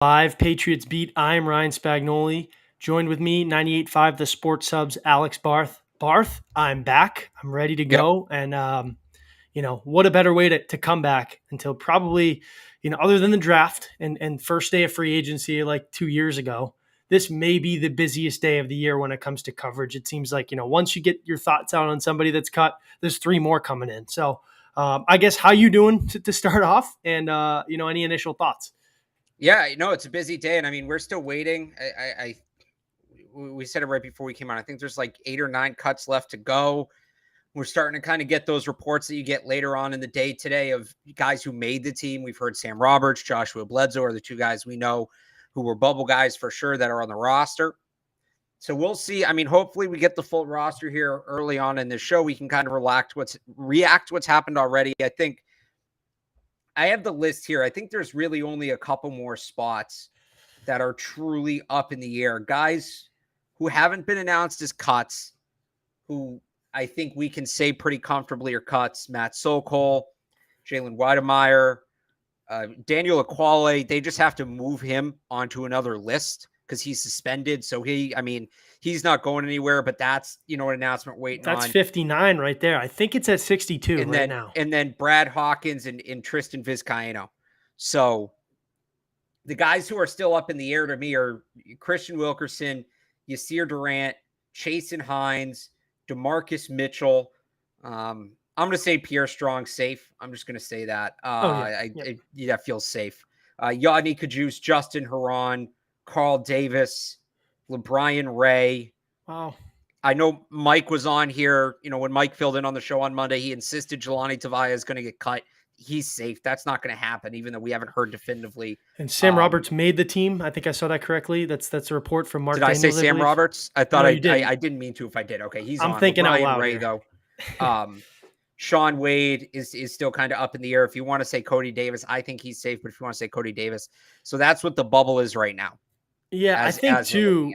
Live Patriots beat. I'm Ryan Spagnoli. Joined with me, 98.5 The Sports Subs, Alex Barth. Barth, I'm back. I'm ready to Yep. go. And, what a better way to come back until probably, other than the draft and first day of free agency like 2 years ago, this may be the busiest day of the year when it comes to coverage. It seems like, once you get your thoughts out on somebody that's cut, there's three more coming in. So I guess how you doing to start off and, any initial thoughts? Yeah, no, it's a busy day, and I mean, we're still waiting. We said it right before we came on. I think there's like 8 or 9 cuts left to go. We're starting to kind of get those reports that you get later on in the day today of guys who made the team. We've heard Sam Roberts, Joshua Bledsoe are the two guys we know who were bubble guys for sure that are on the roster. So we'll see. I mean, hopefully we get the full roster here early on in the show. We can kind of react to what's happened already. I think I have the list here. I think there's really only a couple more spots that are truly up in the air. Guys who haven't been announced as cuts, who I think we can say pretty comfortably are cuts. Matt Sokol, Jalen Weidemeyer, Daniel Aquale. They just have to move him onto another list because he's suspended. So he's not going anywhere, but that's, an announcement waiting That's on. 59 right there. I think it's at 62 and right then now. and then Brad Hawkins and Tristan Vizcaino. So the guys who are still up in the air to me are Christian Wilkerson, Yasir Durant, Chasen Hines, DeMarcus Mitchell. I'm going to say Pierre Strong safe. I'm just going to say that. That feels safe. Yadni Kajus, Justin Herron, Carl Davis, LeBrian Ray. Wow. I know Mike was on here, when Mike filled in on the show on Monday, he insisted Jelani Tavai is going to get cut. He's safe. That's not going to happen, even though we haven't heard definitively. And Sam Roberts made the team. I think I saw that correctly. That's a report from Mark Did I Daniels, say Sam Roberts? I thought No, you didn't. I didn't mean to if I did. Okay, he's I'm on. thinking out Brian loud Ray, here. though. Sean Wade is still kind of up in the air. If you want to say Cody Davis, I think he's safe. But if you want to say Cody Davis, so that's what the bubble is right now. Yeah, I think too.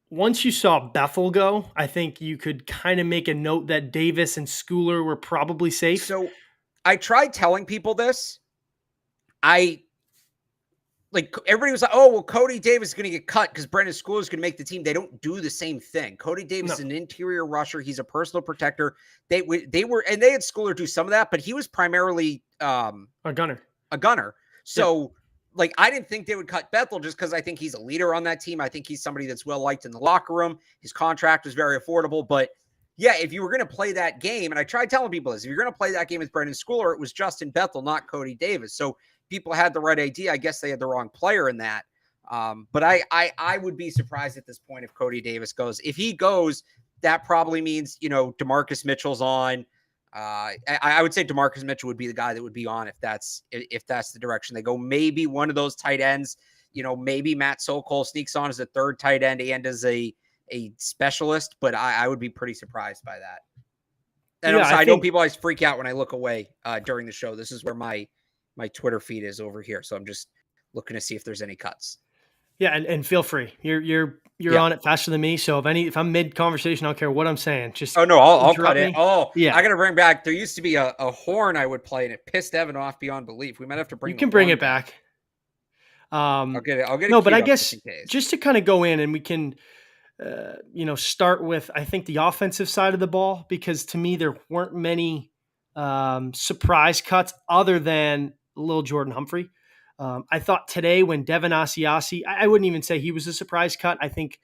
Once you saw Bethel go, I think you could kind of make a note that Davis and Schooler were probably safe. So I tried telling people this. Everybody was like, oh, well, Cody Davis is going to get cut because Brendan Schooler is going to make the team. They don't do the same thing. Cody Davis is an interior rusher. He's a personal protector. They had Schooler do some of that, but he was primarily a gunner. So I didn't think they would cut Bethel just because I think he's a leader on that team. I think he's somebody that's well-liked in the locker room. His contract was very affordable. But, yeah, if you were going to play that game, and I tried telling people this, if you're going to play that game with Brendan Schooler, it was Justin Bethel, not Cody Davis. So people had the right idea. I guess they had the wrong player in that. But I would be surprised at this point if Cody Davis goes. If he goes, that probably means, DeMarcus Mitchell's on. I would say DeMarcus Mitchell would be the guy that would be on if that's the direction they go. Maybe one of those tight ends, maybe Matt Sokol sneaks on as a third tight end and as a specialist, but I would be pretty surprised by that. And also, I know people always freak out when I look away during the show. This is where my Twitter feed is over here, so I'm just looking to see if there's any cuts. Yeah, and feel free. You're on it faster than me. So if I'm mid conversation, I don't care what I'm saying. Just I'll cut it. Oh yeah, I gotta bring back. There used to be a horn I would play, and it pissed Evan off beyond belief. We might have to bring. You can bring it back. I'll get it. No, but I guess just to kind of go in and we can, start with I think the offensive side of the ball, because to me there weren't many surprise cuts other than little Jordan Humphrey. I thought today when Devin Asiasi, I wouldn't even say he was a surprise cut. I think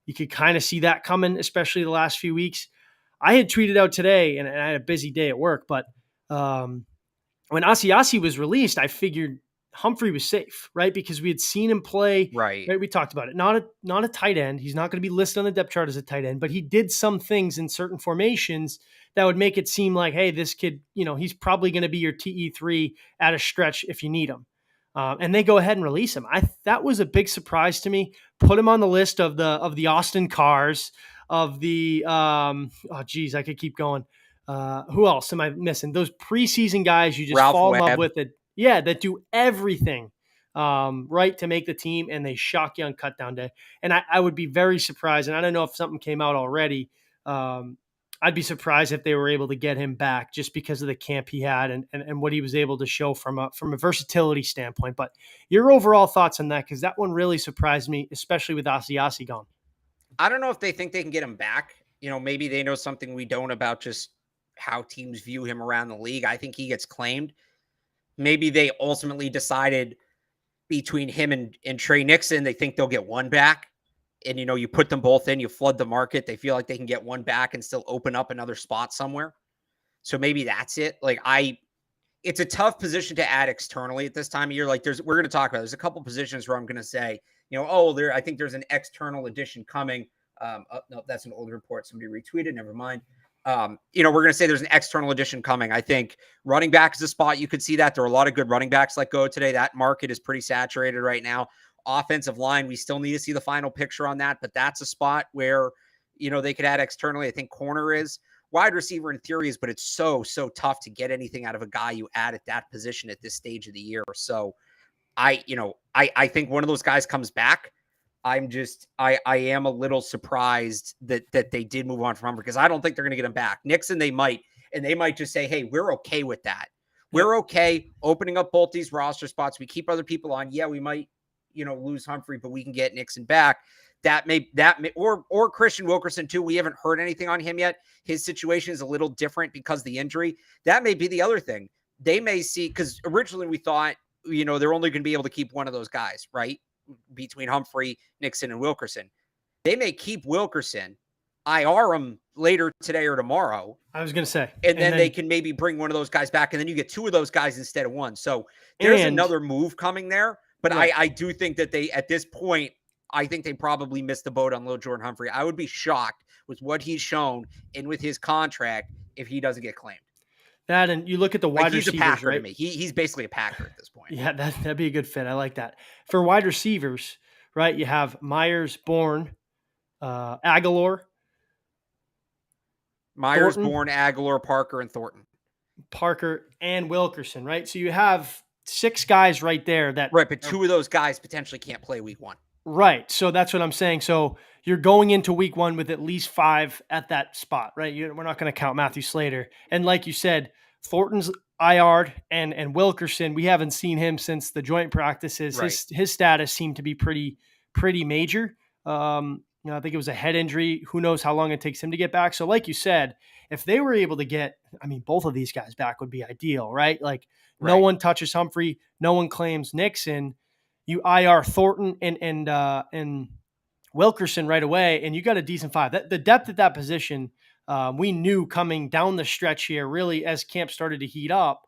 you could kind of see that coming, especially the last few weeks. I had tweeted out today, and I had a busy day at work, but when Asiasi was released, I figured Humphrey was safe, right? Because we had seen him play. Right. We talked about it. Not a tight end. He's not going to be listed on the depth chart as a tight end, but he did some things in certain formations that would make it seem like, hey, this kid, he's probably going to be your TE3 at a stretch if you need him. And they go ahead and release him. That was a big surprise to me. Put him on the list of the Austin Cars, of the I could keep going. Who else am I missing? Those preseason guys you just Ralph fall in Webb. love with it. Yeah, that do everything right to make the team, and they shock you on cut down day. And I would be very surprised, and I don't know if something came out already. I'd be surprised if they were able to get him back just because of the camp he had and what he was able to show from a versatility standpoint. But your overall thoughts on that, because that one really surprised me, especially with Asiasi gone. I don't know if they think they can get him back. Maybe they know something we don't about just how teams view him around the league. I think he gets claimed. Maybe they ultimately decided between him and Trey Nixon, they think they'll get one back. And, you put them both in, you flood the market. They feel like they can get one back and still open up another spot somewhere. So maybe that's it. It's a tough position to add externally at this time of year. We're going to talk about, there's a couple positions where I'm going to say, I think there's an external addition coming. No, that's an old report. Somebody retweeted. Never mind. We're going to say there's an external addition coming. I think running back is a spot you could see that. There are a lot of good running backs let go today. That market is pretty saturated right now. Offensive line, we still need to see the final picture on that, but that's a spot where, they could add externally. I think corner is. Wide receiver in theory is, but it's so tough to get anything out of a guy you add at that position at this stage of the year. So I think one of those guys comes back. I am a little surprised that they did move on from him because I don't think they're going to get him back. Nixon, they might just say, hey, we're okay with that. We're okay opening up both these roster spots. We keep other people on. Yeah, we might, lose Humphrey, but we can get Nixon back. That may, or Christian Wilkerson too. We haven't heard anything on him yet. His situation is a little different because of the injury. That may be the other thing. They may see, because originally we thought, they're only going to be able to keep one of those guys, right? Between Humphrey, Nixon, and Wilkerson. They may keep Wilkerson, IR him later today or tomorrow. I was going to say. And then they can maybe bring one of those guys back, and then you get two of those guys instead of one. So there's another move coming there. But right. I do think that they, at this point, I think they probably missed the boat on Lil Jordan Humphrey. I would be shocked with what he's shown and with his contract if he doesn't get claimed. That, and you look at the wide receivers, he's a Packer, right? to me. He's basically a Packer at this point. Yeah, that'd be a good fit. I like that. For wide receivers, right, you have Myers, Bourne, Aguilar. Myers, Thornton, Bourne, Aguilar, Parker, and Thornton. Parker and Wilkerson, right? So you have 6 guys right there that... Right, but 2 of those guys potentially can't play week 1. Right. So that's what I'm saying. So you're going into week 1 with at least 5 at that spot, right? We're not going to count Matthew Slater. And like you said, Thornton's IR'd and Wilkerson, we haven't seen him since the joint practices. Right. His status seemed to be pretty major. I think it was a head injury. Who knows how long it takes him to get back. So like you said, if they were able to get, both of these guys back would be ideal, right? No one touches Humphrey. No one claims Nixon. You IR Thornton and Wilkerson right away, and you got a decent 5. The depth at that position, we knew coming down the stretch here, really as camp started to heat up,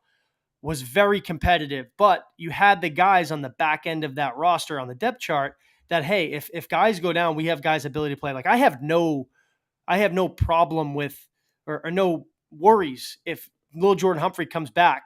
was very competitive. But you had the guys on the back end of that roster on the depth chart that, hey, if guys go down, we have guys' ability to play. I have no problem with or no worries if Lil Jordan Humphrey comes back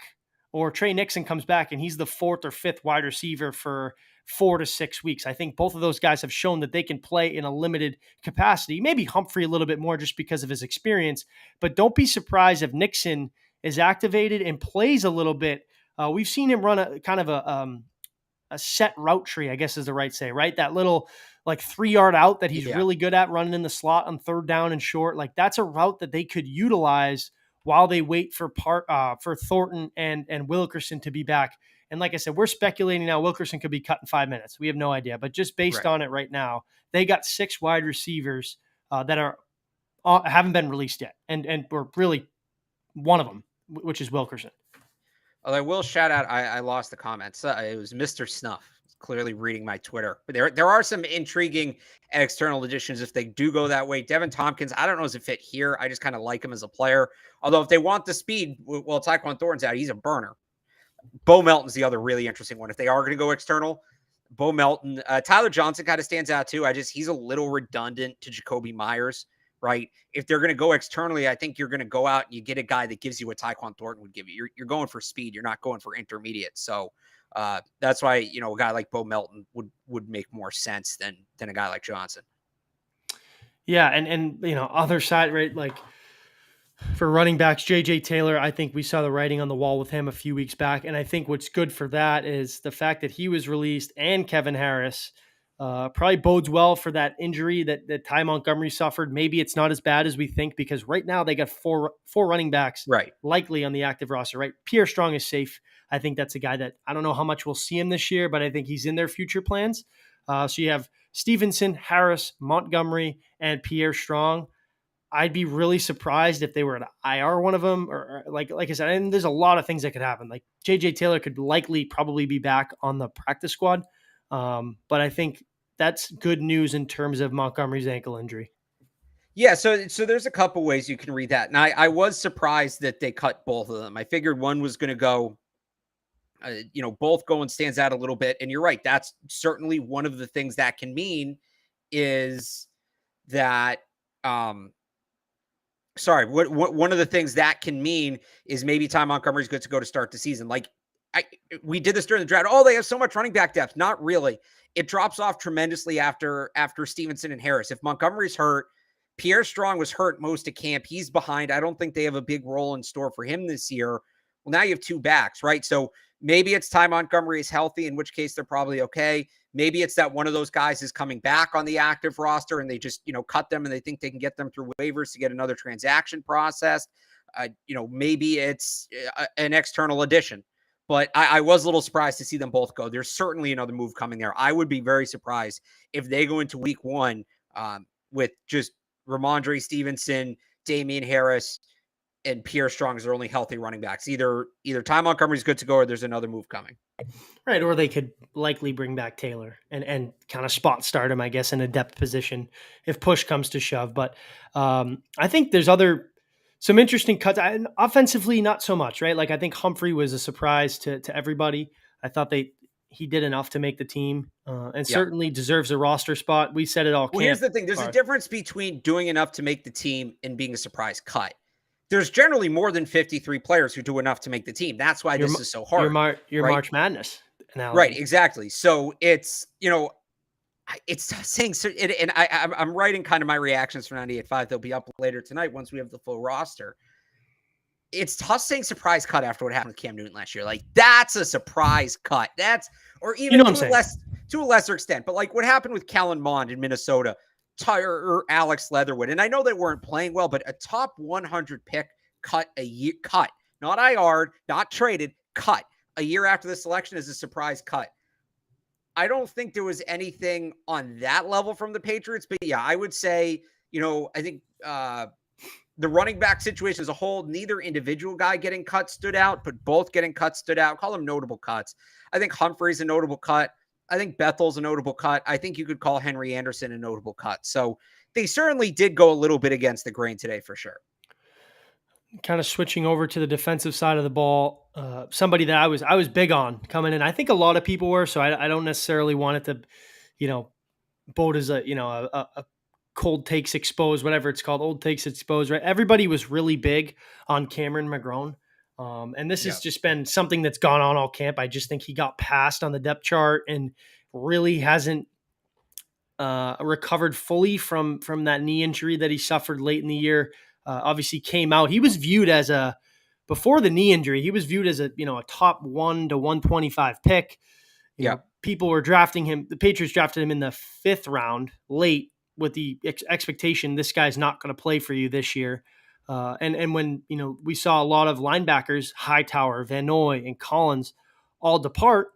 or Trey Nixon comes back and he's the 4th or 5th wide receiver for 4 to 6 weeks. I think both of those guys have shown that they can play in a limited capacity. Maybe Humphrey a little bit more just because of his experience, but don't be surprised if Nixon is activated and plays a little bit. We've seen him run a kind of a set route tree, I guess is the right say, right? That little 3-yard out that he's really good at running in the slot on 3rd down and short. That's a route that they could utilize while they wait for Thornton and Wilkerson to be back. And like I said, we're speculating now Wilkerson could be cut in 5 minutes. We have no idea. But just based on it right now, they got 6 wide receivers that haven't been released yet. And we're really one of them, which is Wilkerson. Although I will shout out, I lost the comments. It was Mr. Snuff, clearly reading my Twitter. But there are some intriguing external additions if they do go that way. Devin Tompkins, I don't know if it fit here. I just kind of like him as a player. Although if they want the speed, well, Tyquan Thornton's out. He's a burner. Bo Melton's the other really interesting one. If they are going to go external, Bo Melton. Tyler Johnson kind of stands out too. He's a little redundant to Jacoby Myers, right? If they're going to go externally, I think you're going to go out and you get a guy that gives you what Tyquan Thornton would give you. You're going for speed. You're not going for intermediate. So that's why, a guy like Bo Melton would make more sense than a guy like Johnson. Yeah. And other side, right? For running backs, J.J. Taylor, I think we saw the writing on the wall with him a few weeks back. And I think what's good for that is the fact that he was released and Kevin Harris. Probably bodes well for that injury that Ty Montgomery suffered. Maybe it's not as bad as we think because right now they got four running backs Right. likely on the active roster. Right, Pierre Strong is safe. I think that's a guy that I don't know how much we'll see him this year, but I think he's in their future plans. So you have Stevenson, Harris, Montgomery, and Pierre Strong. I'd be really surprised if they were to IR one of them, or like I said, and there's a lot of things that could happen. Like JJ Taylor could likely probably be back on the practice squad, but I think that's good news in terms of Montgomery's ankle injury. Yeah, so there's a couple ways you can read that, and I was surprised that they cut both of them. I figured one was going to go, both going stands out a little bit, and you're right. That's certainly one of the things that can mean is that one of the things that can mean is maybe Ty Montgomery's good to go to start the season. Like we did this during the draft. Oh, they have so much running back depth. Not really. It drops off tremendously after Stevenson and Harris. If Montgomery's hurt, Pierre Strong was hurt most of camp. He's behind. I don't think they have a big role in store for him this year. Well, now you have two backs, right? So maybe it's Ty Montgomery is healthy, in which case they're probably okay. Maybe it's that one of those guys is coming back on the active roster and they just, cut them and they think they can get them through waivers to get another transaction processed. Maybe it's an external addition. But I was a little surprised to see them both go. There's certainly another move coming there. I would be very surprised if they go into week one with just Ramondre Stevenson, Damian Harris, and Pierre Strong as their only healthy running backs. Either Ty Montgomery's good to go or there's another move coming. Right, or they could likely bring back Taylor and kind of spot start him, I guess, in a depth position if push comes to shove. But I think there's some interesting cuts. Offensively, not so much, right? Like I think Humphrey was a surprise to everybody. I thought he did enough to make the team and certainly deserves a roster spot. We said it all. Well, here's the thing. There's a difference between doing enough to make the team and being a surprise cut. There's generally more than 53 players who do enough to make the team. That's why this is so hard. Your right? March Madness analogy. Right, exactly. So it's, it's saying, and I'm writing kind of my reactions from 98.5. They'll be up later tonight once we have the full roster. It's tough saying surprise cut after what happened with Cam Newton last year. Like that's a surprise cut. Or even to a lesser extent, but like what happened with Kellen Mond in Minnesota, or Alex Leatherwood. And I know they weren't playing well, but a top 100 pick cut, not IR'd, not traded, cut a year after the selection is a surprise cut. I don't think there was anything on that level from the Patriots, but yeah, I would say, I think the running back situation as a whole, neither individual guy getting cut stood out, but both getting cut stood out. Call them notable cuts. I think Humphrey's a notable cut. I think Bethel's a notable cut. I think you could call Henry Anderson a notable cut. So they certainly did go a little bit against the grain today for sure. Kind of switching over to the defensive side of the ball, somebody that I was big on coming in. I think a lot of people were, so I don't necessarily want it to, vote as a cold takes exposed, whatever it's called, old takes exposed, right? Everybody was really big on Cameron McGrone. And this has just been something that's gone on all camp. I just think he got passed on the depth chart and really hasn't recovered fully from that knee injury that he suffered late in the year. Obviously came out. He was viewed as before the knee injury, he was viewed as a top 1 to 125 pick. People were drafting him. The Patriots drafted him in the 5th round late with the expectation this guy's not going to play for you this year. And when, we saw a lot of linebackers, Hightower, Van Noy, and Collins all depart,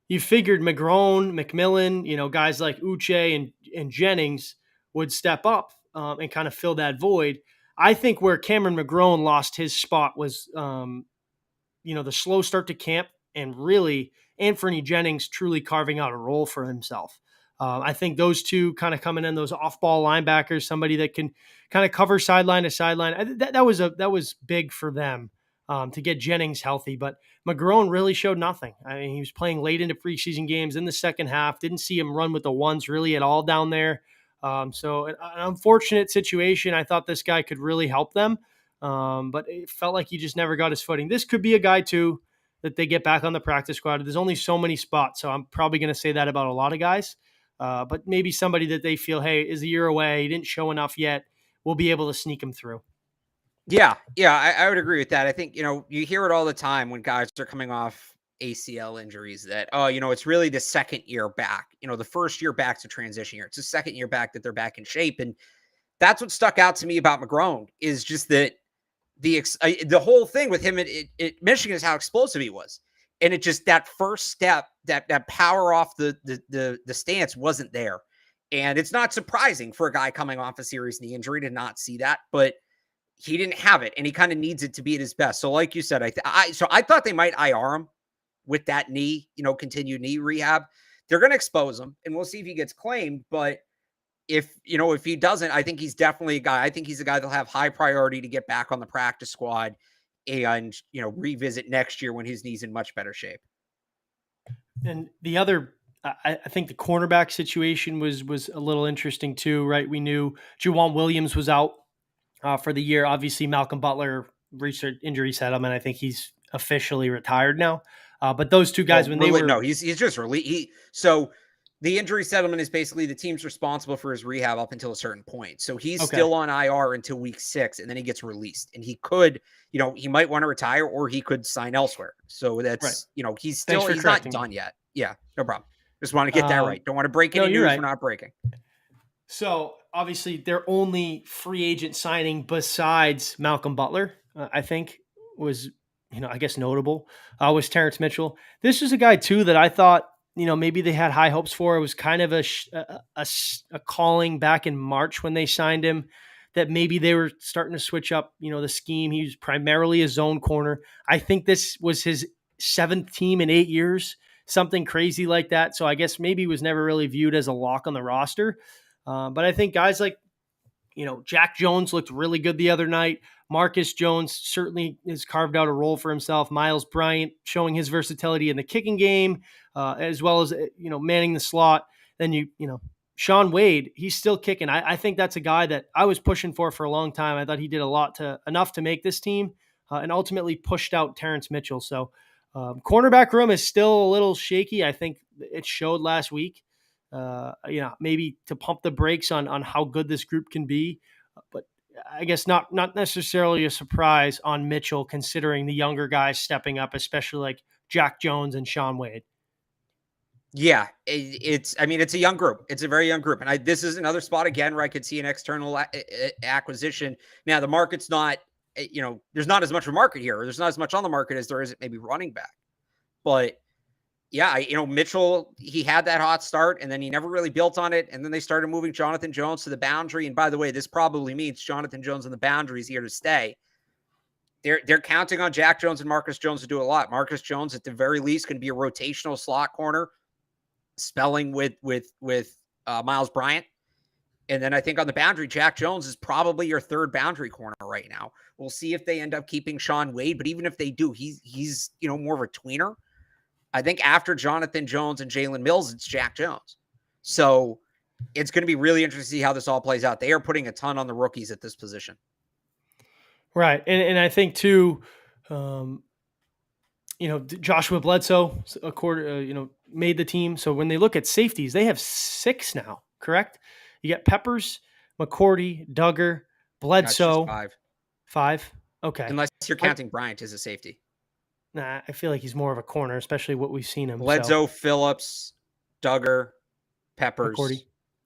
you figured McGrone, McMillan, guys like Uche and Jennings would step up and kind of fill that void. I think where Cameron McGrone lost his spot was, the slow start to camp and really Anthony Jennings truly carving out a role for himself. I think those two kind of coming in, those off-ball linebackers, somebody that can kind of cover sideline to sideline. That was big for them to get Jennings healthy. But McGrone really showed nothing. I mean, he was playing late into preseason games in the second half. Didn't see him run with the ones really at all down there. So an unfortunate situation. I thought this guy could really help them, but it felt like he just never got his footing. This could be a guy too that they get back on the practice squad. There's only so many spots, so I'm probably going to say that about a lot of guys. But maybe somebody that they feel, hey, is a year away, he didn't show enough yet, we'll be able to sneak him through. Yeah, I would agree with that. I think, you hear it all the time when guys are coming off ACL injuries that, oh, it's really the second year back. The first year back's a transition year. It's the second year back that they're back in shape. And that's what stuck out to me about McGrone is just that the whole thing with him at Michigan is how explosive he was. And it just, that first step, that power off the stance wasn't there. And it's not surprising for a guy coming off a serious knee injury to not see that, but he didn't have it, and he kind of needs it to be at his best. So like you said, I thought they might IR him with that knee, continued knee rehab. They're going to expose him, and we'll see if he gets claimed. But if he doesn't, I think he's definitely a guy. I think he's a guy that'll have high priority to get back on the practice squad and, revisit next year when his knee's in much better shape. And the other, I think the cornerback situation was a little interesting too, right? We knew Juwan Williams was out for the year. Obviously, Malcolm Butler reached an injury settlement. I think he's officially retired now. But those two guys, when they were he's just released. So the injury settlement is basically the team's responsible for his rehab up until a certain point. So he's still on IR until week 6, and then he gets released. And he could, he might want to retire, or he could sign elsewhere. So that's, he's not done yet. Yeah, no problem. Just want to get that right. Don't want to break any news we're not breaking. So obviously their only free agent signing besides Malcolm Butler, I think was, I guess notable, was Terrence Mitchell. This is a guy too that I thought, maybe they had high hopes for. It was kind of a calling back in March when they signed him that maybe they were starting to switch up, the scheme. He was primarily a zone corner. I think this was his 7th team in 8 years, something crazy like that. So I guess maybe he was never really viewed as a lock on the roster. But I think guys like, Jack Jones looked really good the other night. Marcus Jones certainly has carved out a role for himself. Miles Bryant showing his versatility in the kicking game, as well as, manning the slot. Then Sean Wade, he's still kicking. I think that's a guy that I was pushing for a long time. I thought he did enough to make this team, and ultimately pushed out Terrence Mitchell. So cornerback room is still a little shaky. I think it showed last week. Maybe to pump the brakes on how good this group can be, but I guess not necessarily a surprise on Mitchell, considering the younger guys stepping up, especially like Jack Jones and Sean Wade. Yeah, it's a young group. It's a very young group. And this is another spot again where I could see an external acquisition. Now the market's not, there's not as much of a market here. There's not as much on the market as there is maybe running back, but yeah, Mitchell, he had that hot start and then he never really built on it. And then they started moving Jonathan Jones to the boundary. And by the way, this probably means Jonathan Jones on the boundary is here to stay. They're counting on Jack Jones and Marcus Jones to do a lot. Marcus Jones, at the very least, can be a rotational slot corner, spelling with Miles Bryant. And then I think on the boundary, Jack Jones is probably your third boundary corner right now. We'll see if they end up keeping Sean Wade. But even if they do, he's more of a tweener. I think after Jonathan Jones and Jalen Mills, it's Jack Jones. So it's going to be really interesting to see how this all plays out. They are putting a ton on the rookies at this position. Right. And I think too, Joshua Bledsoe, made the team. So when they look at safeties, they have 6 now, correct? You got Peppers, McCourty, Duggar, Bledsoe. 5. Okay. Unless you're counting Bryant as a safety. Nah, I feel like he's more of a corner, especially what we've seen him. Bledsoe, Phillips, Duggar, Peppers,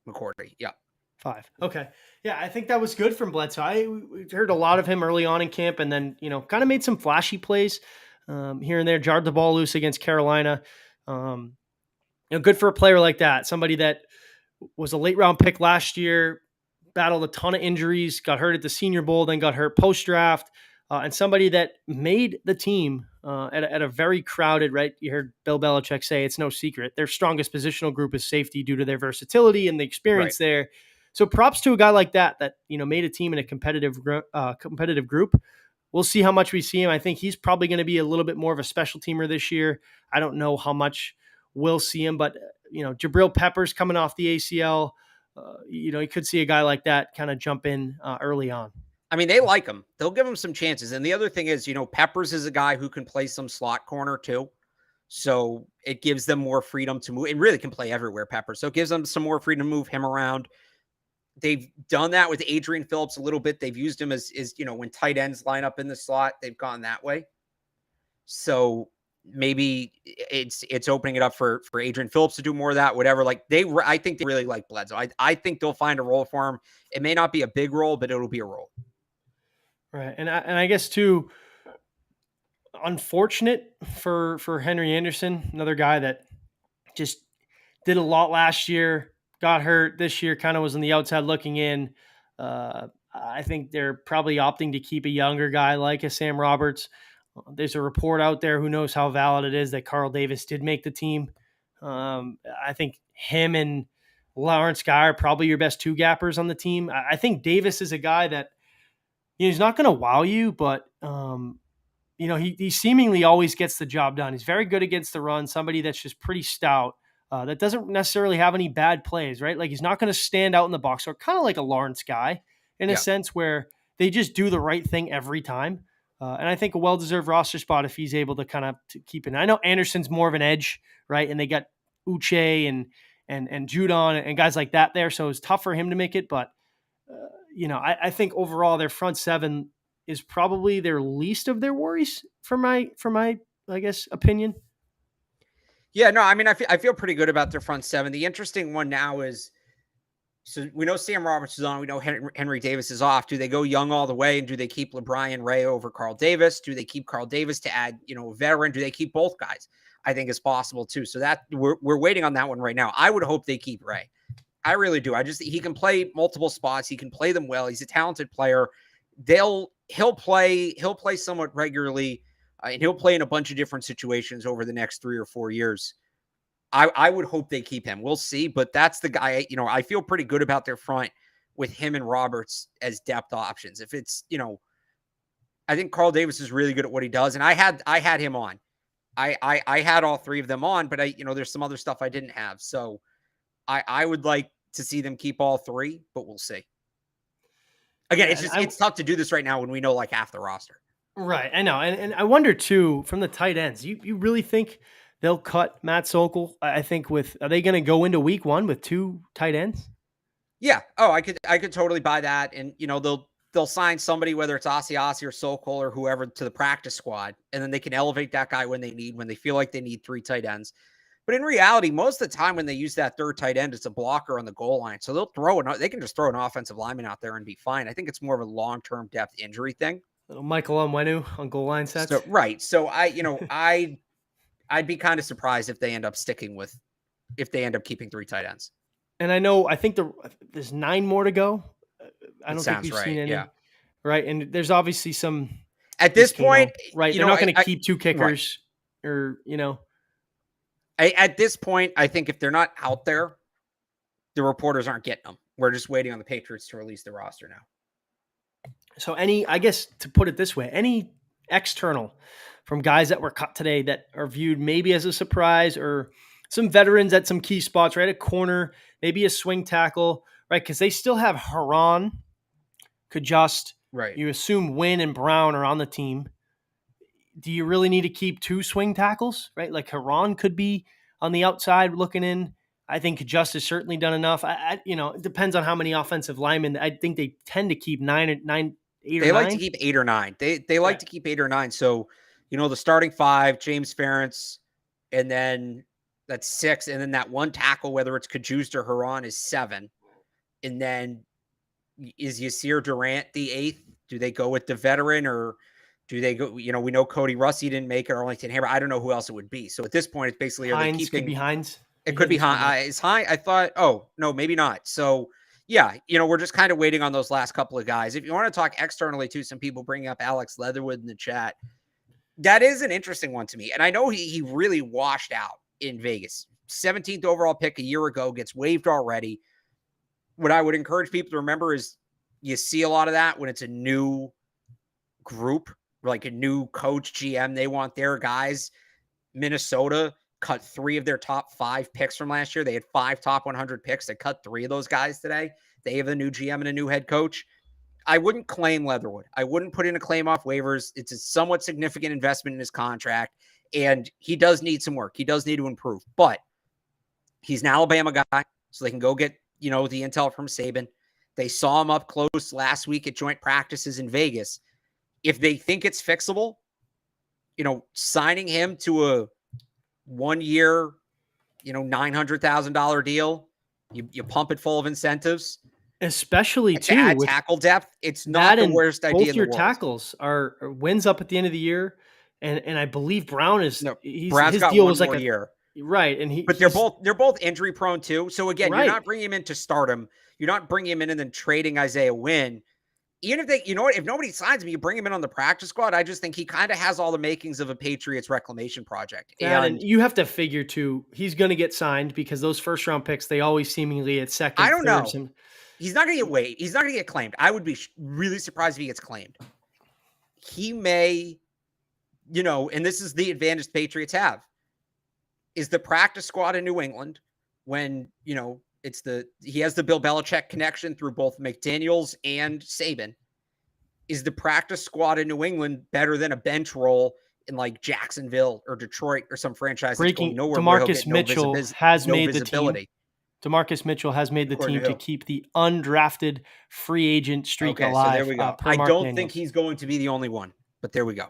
McCourty. Yeah. 5. Okay. Yeah, I think that was good from Bledsoe. I heard a lot of him early on in camp, and then, kind of made some flashy plays here and there, jarred the ball loose against Carolina. Good for a player like that, somebody that was a late round pick last year, battled a ton of injuries, got hurt at the Senior Bowl, then got hurt post-draft. And somebody that made the team at a very crowded, right? You heard Bill Belichick say it's no secret. Their strongest positional group is safety due to their versatility and the experience there. So props to a guy like that made a team in a competitive group. We'll see how much we see him. I think he's probably going to be a little bit more of a special teamer this year. I don't know how much we'll see him, but Jabril Peppers coming off the ACL, you could see a guy like that kind of jump in early on. I mean, they like him. They'll give him some chances. And the other thing is, Peppers is a guy who can play some slot corner too. So it gives them more freedom to move. It really can play everywhere, Peppers. So it gives them some more freedom to move him around. They've done that with Adrian Phillips a little bit. They've used him as when tight ends line up in the slot, they've gone that way. So maybe it's opening it up for Adrian Phillips to do more of that, whatever. Like I think they really like Bledsoe. I think they'll find a role for him. It may not be a big role, but it'll be a role. Right. And I guess too, unfortunate for Henry Anderson, another guy that just did a lot last year, got hurt this year, kind of was on the outside looking in. I think they're probably opting to keep a younger guy like a Sam Roberts. There's a report out there, who knows how valid it is, that Carl Davis did make the team. I think him and Lawrence Guy are probably your best two gappers on the team. I think Davis is a guy that, he's not going to wow you, but he seemingly always gets the job done. He's very good against the run, somebody that's just pretty stout, that doesn't necessarily have any bad plays, right? Like, he's not going to stand out in the box, or kind of like a Lawrence Guy in a sense, where they just do the right thing every time. And I think a well-deserved roster spot if he's able to kind of keep it. I know Anderson's more of an edge, right? And they got Uche and Judon and guys like that there, so it's tough for him to make it. But I think overall their front seven is probably their least of their worries for my I guess opinion. Yeah, no, I mean, I feel pretty good about their front seven. The interesting one now is, so we know Sam Roberts is on. We know Henry Davis is off. Do they go young all the way, and do they keep LeBron Ray over Carl Davis? Do they keep Carl Davis to add, a veteran? Do they keep both guys? I think it's possible too. So that we're waiting on that one right now. I would hope they keep Ray. I really do. He can play multiple spots. He can play them well. He's a talented player. He'll play somewhat regularly, and he'll play in a bunch of different situations over the next 3 or 4 years. I would hope they keep him. We'll see, but that's the guy. I feel pretty good about their front with him and Roberts as depth options. If it's, I think Carl Davis is really good at what he does, and I had him on. I had all three of them on, but there's some other stuff I didn't have. So I would like to see them keep all three, but we'll see. Again, it's tough to do this right now when we know like half the roster. Right, I know, and I wonder too, from the tight ends, you really think they'll cut Matt Sokol? I think are they going to go into week one with two tight ends? Yeah. Oh, I could totally buy that, and they'll sign somebody, whether it's Asiasi or Sokol or whoever, to the practice squad, and then they can elevate that guy when they feel like they need three tight ends. But in reality, most of the time when they use that third tight end, it's a blocker on the goal line. So they can just throw an offensive lineman out there and be fine. I think it's more of a long-term depth injury thing. Little Michael Onwenu on goal line sets. So, right. So I'd be kind of surprised if they end up keeping three tight ends. And I think there's 9 more to go. I don't think we've seen any. Yeah. Right. And there's obviously some at this point, right. They're not going to keep two kickers or, At this point, I think if they're not out there, the reporters aren't getting them. We're just waiting on the Patriots to release the roster now. So I guess to put it this way, any external from guys that were cut today that are viewed maybe as a surprise, or some veterans at some key spots, right? A corner, maybe a swing tackle, right? Because they still have Haran, Kajust. Right. You assume Wynn and Brown are on the team. Do you really need to keep 2 swing tackles, right? Like Haran could be on the outside looking in. I think Just has certainly done enough. It depends on how many offensive linemen. I think they tend to keep 8 or 9. They like to keep 8 or 9. They like to keep 8 or 9. So, the starting 5, James Ferentz, and then that's 6, and then that one tackle, whether it's Kajust or Haran, is 7. And then is Yasir Durant the 8th? Do they go with the veteran, or do they go? We know Cody Russi didn't make it, or Arlington Hammer. I don't know who else it would be. So at this point, it's basically Hines could be Hines. It could be Hines. Is Hines? I thought. Oh no, maybe not. So yeah, we're just kind of waiting on those last couple of guys. If you want to talk externally too, some people bring up Alex Leatherwood in the chat. That is an interesting one to me, and I know he really washed out in Vegas. 17th overall pick a year ago, gets waived already. What I would encourage people to remember is you see a lot of that when it's a new group, like a new coach, GM. They want their guys. Minnesota cut 3 of their top 5 picks from last year. They had 5 top 100 picks. They cut 3 of those guys today. They have a new GM and a new head coach. I wouldn't claim Leatherwood. I wouldn't put in a claim off waivers. It's a somewhat significant investment in his contract, and he does need some work. He does need to improve, but he's an Alabama guy, so they can go get, the intel from Saban. They saw him up close last week at joint practices in Vegas. If they think it's fixable, signing him to a 1 year, $900,000 deal, you pump it full of incentives Especially to too add with tackle depth. It's not that, the and worst idea both in the your world. tackles are wins up at the end of the year, and I believe Brown is No, he's Brad's his got deal one was like more a year. right, and But he's they're both injury prone too. So again, you're right. not bringing him in to start him. You're not bringing him in and then trading Isaiah Wynn. Even if if nobody signs him, you bring him in on the practice squad. I just think he kind of has all the makings of a Patriots reclamation project. That, and And you have to figure too, he's going to get signed because those first round picks, they always seemingly at I second, don't third. know. He's not going to get waived. He's not going to get claimed. I would be really surprised if he gets claimed. He may, and this is the advantage the Patriots have, is the practice squad in New England when, he has the Bill Belichick connection through both McDaniels and Saban. Is the practice squad in New England better than a bench role in like Jacksonville or Detroit or some franchise that's going Breaking, nowhere where he'll Demarcus get no Mitchell has no made the team. visibility? Demarcus Mitchell has made the According team to to who? keep the undrafted free agent streak Okay, so there alive, we go. per I Mark don't think Daniels. he's going to be the only one, but there we go.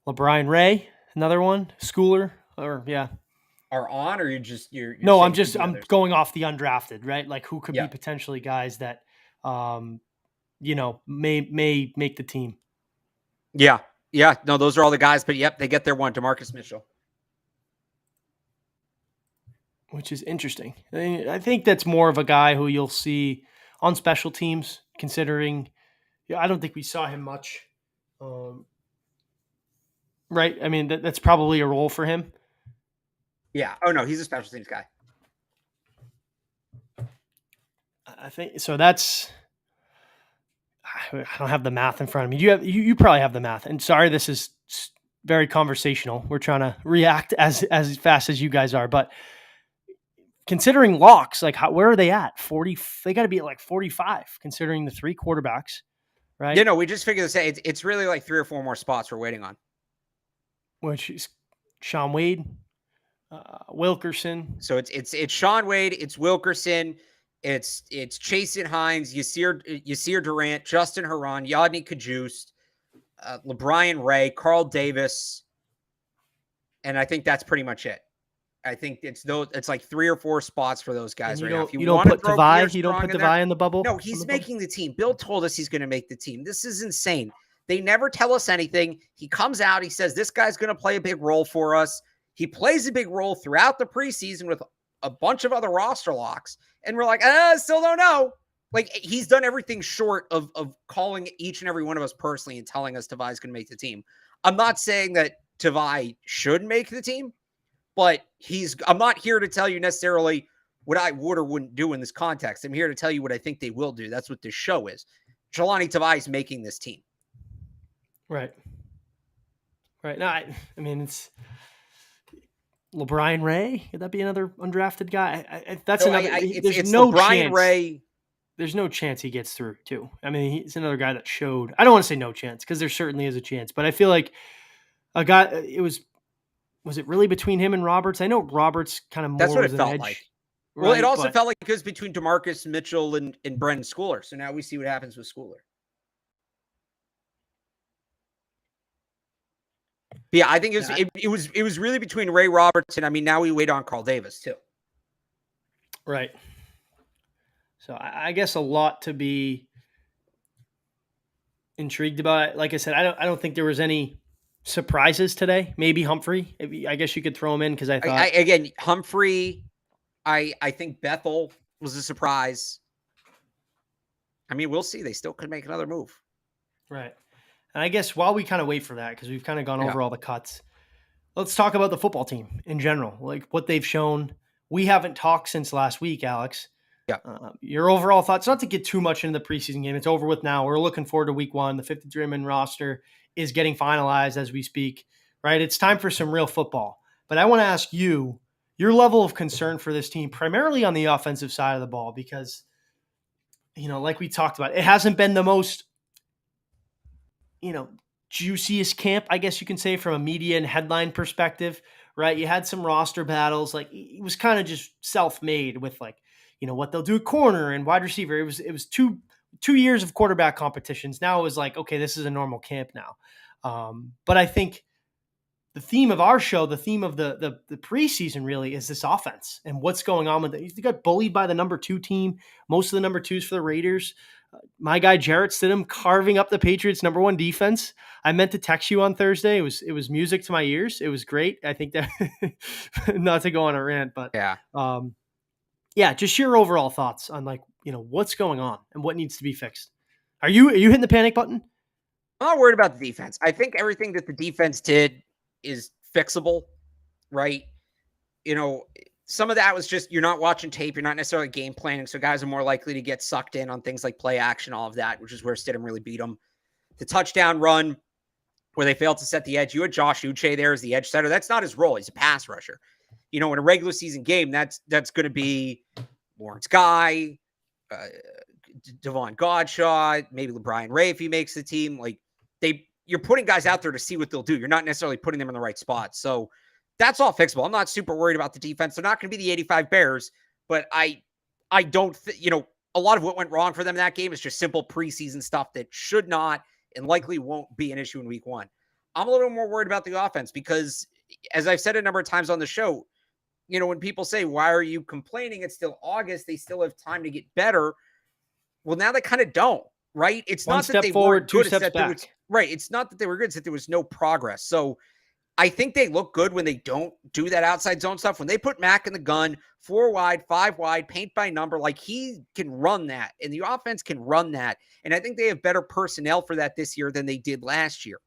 LeBron Ray, another one. Schooler, or yeah. Are on, or you're No, saying could be I'm others? going off the undrafted, right? Like who could Yeah. be potentially guys that, may make the team. Yeah. Yeah. No, those are all the guys, but yep, they get their one, DeMarcus Mitchell. Which is interesting. I think that's more of a guy who you'll see on special teams, considering I don't think we saw him much. Right? I mean, that's probably a role for him. Yeah. Oh, no, he's a special teams guy. I think so. I don't have the math in front of me. You probably have the math. And sorry, this is very conversational. We're trying to react as fast as you guys are, but considering locks, like where are they at? 40. They got to be at like 45, considering the three quarterbacks, right? Yeah, no, we just figured this out. It's really like 3 or 4 more spots we're waiting on. Which is Sean Wade, Wilkerson. So it's Sean Wade, it's Wilkerson, it's Chasen Hines, Yasir Durant, Justin Herron, Yadni Kajust, LeBrian Ray, Carl Davis, and I think that's pretty much it. I think it's like 3 or 4 spots for those guys right now. If you don't put Tavai, you don't put Tavai in the bubble. No, he's making the team. Bill told us he's going to make the team. This is insane. They never tell us anything. He comes out, he says this guy's going to play a big role for us. He plays a big role throughout the preseason with a bunch of other roster locks, and we're like, still don't know. Like, he's done everything short of calling each and every one of us personally and telling us Tavai's going to make the team. I'm not saying that Tavai should make the team, but I'm not here to tell you necessarily what I would or wouldn't do in this context. I'm here to tell you what I think they will do. That's what this show is. Jelani Tavai is making this team. Right. No, I mean, it's LeBrian Ray. Could that be another undrafted guy? That's another. There's no chance. Ray. There's no chance he gets through, too. I mean, he's another guy that showed. I don't want to say no chance because there certainly is a chance, but I feel like a guy. Was it really between him and Roberts? I know Roberts kind of more. That's what was it an felt edge, like. right? Well, it also felt like it was between DeMarcus Mitchell and Brendan Schooler. So now we see what happens with Schooler. Yeah, I think it was really between Ray Roberts and, I mean, now we wait on Carl Davis too. Right. So I guess a lot to be intrigued about. Like I said, I don't think there was any surprises today. Maybe Humphrey. I guess you could throw him in because I thought again Humphrey. I think Bethel was a surprise. I mean, we'll see. They still could make another move. Right. And I guess while we kind of wait for that, because we've kind of gone over all the cuts, let's talk about the football team in general, like what they've shown. We haven't talked since last week, Alex. Yeah. Your overall thoughts, not to get too much into the preseason game. It's over with now. We're looking forward to week 1. The 53-man roster is getting finalized as we speak, right? It's time for some real football. But I want to ask you your level of concern for this team, primarily on the offensive side of the ball, because, like we talked about, it hasn't been the most, juiciest camp, I guess you can say, from a media and headline perspective, right? You had some roster battles. Like, it was kind of just self-made with, like, what they'll do at corner and wide receiver. It was two years of quarterback competitions. Now it was like, okay, this is a normal camp now. But I think the theme of our show, the theme of the preseason really is this offense and what's going on with it. They got bullied by the number 2 team, most of the number 2s for the Raiders. My guy Jarrett Stidham carving up the Patriots' number 1 defense. I meant to text you on Thursday. It was music to my ears. It was great. I think that not to go on a rant, but Yeah. yeah, just your overall thoughts on what's going on and what needs to be fixed. Are you hitting the panic button? I'm not worried about the defense. I think everything that the defense did is fixable, right? Some of that was just you're not watching tape, you're not necessarily game planning, so guys are more likely to get sucked in on things like play action, all of that, which is where Stidham really beat them. The touchdown run where they failed to set the edge, you had Josh Uche there as the edge setter. That's not his role. He's a pass rusher. In a regular season game, that's going to be Lawrence Guy, Devon Godshaw, maybe LeBron Ray if he makes the team. You're putting guys out there to see what they'll do. You're not necessarily putting them in the right spot. So that's all fixable. I'm not super worried about the defense. They're not going to be the 85 Bears, but I don't a lot of what went wrong for them in that game is just simple preseason stuff that should not and likely won't be an issue in week 1. I'm a little more worried about the offense because, as I've said a number of times on the show, when people say, why are you complaining? It's still August. They still have time to get better. Well, now they kind of don't, right? It's One not that step they forward, weren't 2 good. steps back. Right. It's not that they were good. It's that there was no progress. So I think they look good when they don't do that outside zone stuff. When they put Mac in the gun, 4 wide, 5 wide, paint by number, he can run that. And the offense can run that. And I think they have better personnel for that this year than they did last year.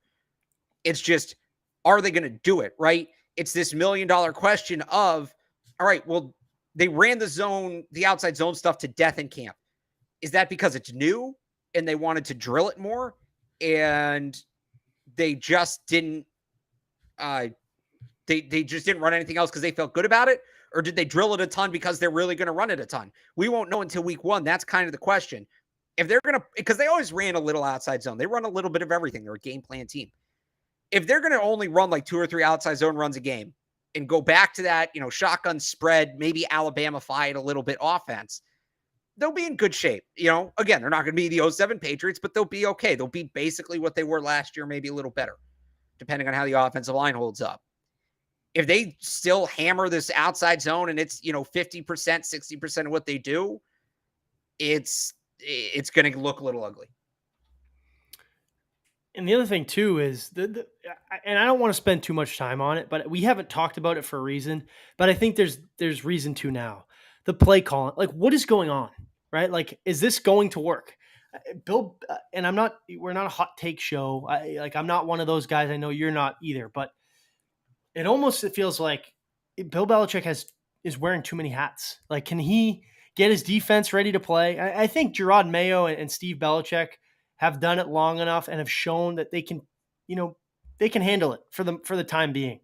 It's just, are they going to do it, right? It's this $1 million question of, all right, well, they ran the outside zone stuff to death in camp. Is that because it's new and they wanted to drill it more and they just didn't they just didn't run anything else because they felt good about it? Or did they drill it a ton because they're really going to run it a ton? We won't know until week 1. That's kind of the question. If they're going to, because they always ran a little outside zone. They run a little bit of everything. They're a game plan team. If they're going to only run 2 or 3 outside zone runs a game and go back to that, shotgun spread, maybe Alabama-fied a little bit offense, they'll be in good shape. Again, they're not going to be the 07 Patriots, but they'll be okay. They'll be basically what they were last year, maybe a little better, depending on how the offensive line holds up. If they still hammer this outside zone and it's, 50%, 60% of what they do, it's going to look a little ugly. And the other thing too is and I don't want to spend too much time on it, but we haven't talked about it for a reason, but I think there's reason to now. The play calling, what is going on, right? Is this going to work? Bill, and we're not a hot take show. I'm not one of those guys. I know you're not either, but it feels like Bill Belichick is wearing too many hats. Can he get his defense ready to play? I think Gerard Mayo and Steve Belichick have done it long enough and have shown that they can handle it for the time being.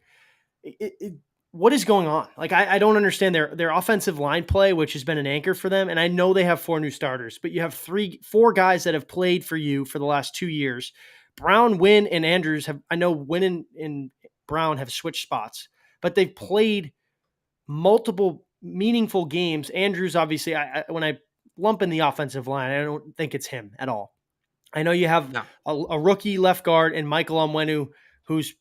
What is going on? I don't understand their offensive line play, which has been an anchor for them. And I know they have 4 new starters, but you have 4 guys that have played for you for the last 2 years. Brown, Wynn, and Andrews I know Wynn and Brown have switched spots, but they've played multiple meaningful games. Andrews, obviously, when I lump in the offensive line, I don't think it's him at all. I know you have a rookie left guard and Michael Onwenu, who's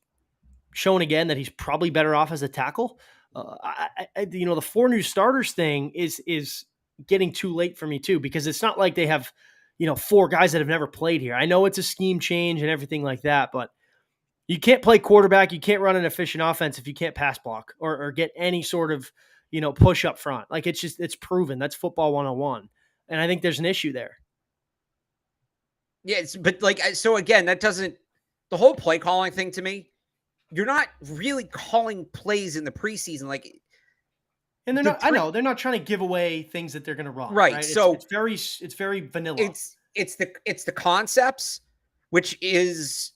shown again that he's probably better off as a tackle. The 4 new starters thing is getting too late for me too, because it's not like they have, 4 guys that have never played here. I know it's a scheme change and everything like that, but you can't play quarterback. You can't run an efficient offense if you can't pass block or get any sort of, push up front. It's proven. That's football 101. And I think there's an issue there. Yeah, but so again, that doesn't, the whole play calling thing to me, you're not really calling plays in the preseason. And they're not, I know they're not trying to give away things that they're going to run. Right. So it's very vanilla. It's the concepts, which is,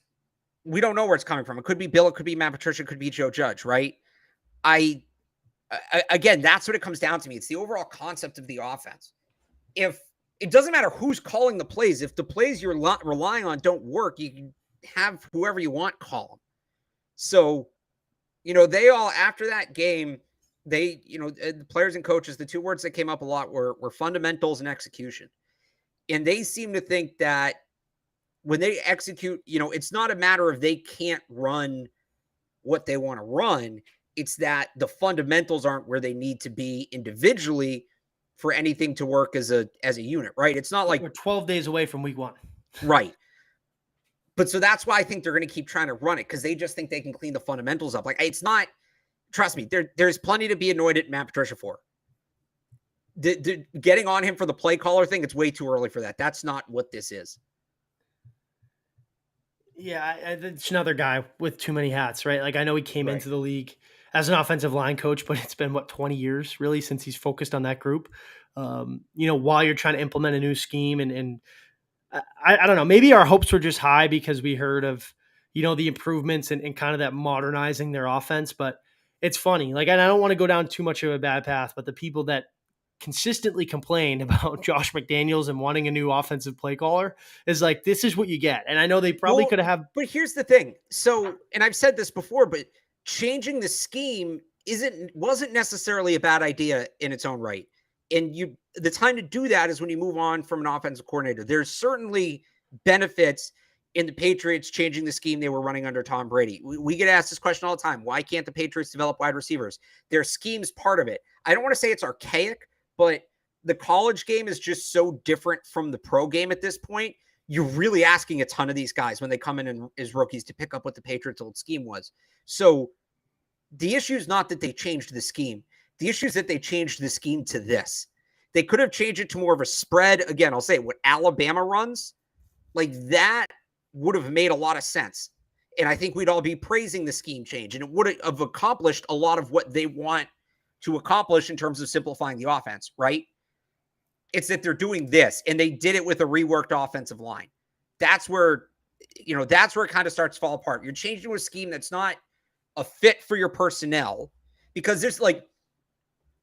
we don't know where it's coming from. It could be Bill, it could be Matt Patricia, it could be Joe Judge. Right. Again, that's what it comes down to me. It's the overall concept of the offense. If it doesn't matter who's calling the plays, if the plays you're relying on don't work, you can have whoever you want call them. So, they all, after that game, they, the players and coaches, the 2 words that came up a lot were fundamentals and execution. And they seem to think that when they execute, it's not a matter of they can't run what they want to run. It's that the fundamentals aren't where they need to be individually for anything to work as a unit, right? It's not like We're 12 days away from week 1. right. But so that's why I think they're going to keep trying to run it, because they just think they can clean the fundamentals up. Like, it's not, trust me, there's plenty to be annoyed at Matt Patricia for. Getting on him for the play caller thing, it's way too early for that. That's not what this is. Yeah, it's another guy with too many hats, right? Like, I know he came Right. into the league as an offensive line coach, but it's been 20 years really since he's focused on that group. While you're trying to implement a new scheme, and I don't know, maybe our hopes were just high because we heard of, the improvements and kind of that modernizing their offense. But it's funny, like, and I don't want to go down too much of a bad path, but the people that consistently complain about Josh McDaniels and wanting a new offensive play caller is like, this is what you get. And I know they probably could have. But here's the thing. So, and I've said this before, but changing the scheme wasn't necessarily a bad idea in its own right. And the time to do that is when you move on from an offensive coordinator. There's certainly benefits in the Patriots changing the scheme they were running under Tom Brady. We get asked this question all the time. Why can't the Patriots develop wide receivers? Their scheme's part of it. I don't want to say it's archaic, but the college game is just so different from the pro game at this point. You're really asking a ton of these guys when they come in as rookies to pick up what the Patriots' old scheme was. So the issue is not that they changed the scheme. The issue is that they changed the scheme to this. They could have changed it to more of a spread. Again, I'll say what Alabama runs, like that would have made a lot of sense. And I think we'd all be praising the scheme change, and it would have accomplished a lot of what they want to accomplish in terms of simplifying the offense, right? It's that they're doing this, and they did it with a reworked offensive line. That's where it kind of starts to fall apart. You're changing to a scheme that's not a fit for your personnel, because there's like